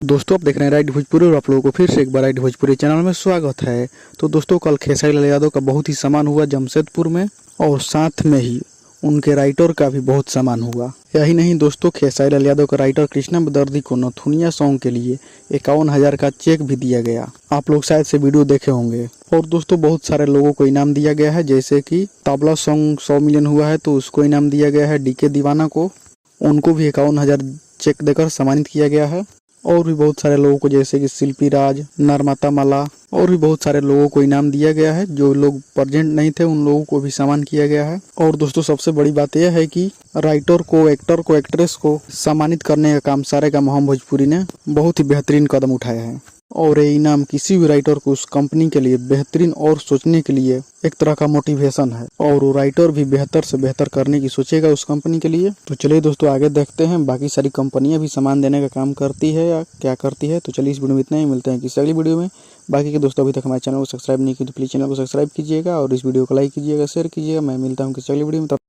दोस्तों आप देख रहे हैं राइट भोजपुरी और आप लोगों को फिर से एक बार राइट भोजपुरी चैनल में स्वागत है। तो दोस्तों कल खेसारी लाल यादव का बहुत ही सामान हुआ जमशेदपुर में और साथ में ही उनके राइटर का भी बहुत सामान हुआ। यही नहीं दोस्तों, खेसारी लाल यादव का राइटर कृष्णा बेदर्दी को नथुनिया सॉन्ग के लिए 51,000 का चेक भी दिया गया। आप लोग शायद से वीडियो देखे होंगे। और दोस्तों बहुत सारे लोगों को इनाम दिया गया है, जैसे कि तबला सॉन्ग 100 मिलियन हुआ है तो उसको इनाम दिया गया है। डीके दीवाना को उनको भी 51,000 चेक देकर सम्मानित किया गया है। और भी बहुत सारे लोगों को जैसे कि शिल्पी राज, नर्मता माला और भी बहुत सारे लोगों को इनाम दिया गया है। जो लोग प्रेजेंट नहीं थे उन लोगों को भी सम्मान किया गया है। और दोस्तों सबसे बड़ी बात यह है कि राइटर को, एक्टर को, एक्ट्रेस को सम्मानित करने का काम सारेगामा हम भोजपुरी ने बहुत ही बेहतरीन कदम उठाया है। और ये इनाम किसी भी राइटर को उस कंपनी के लिए बेहतरीन और सोचने के लिए एक तरह का मोटिवेशन है, और वो राइटर भी बेहतर से बेहतर करने की सोचेगा उस कंपनी के लिए। तो चलिए दोस्तों आगे देखते हैं, बाकी सारी कंपनियां भी सामान देने का काम करती है या क्या करती है। तो चलिए इस वीडियो में इतना ही, मिलते हैं किसी अगली वीडियो में। बाकी के दोस्तों अभी तक हमारे चैनल को सब्सक्राइब नहीं किया तो प्लीज चैनल को सब्सक्राइब कीजिएगा और इस वीडियो को लाइक कीजिएगा, शेयर कीजिएगा। मैं मिलता हूँ किसी अगली वीडियो में।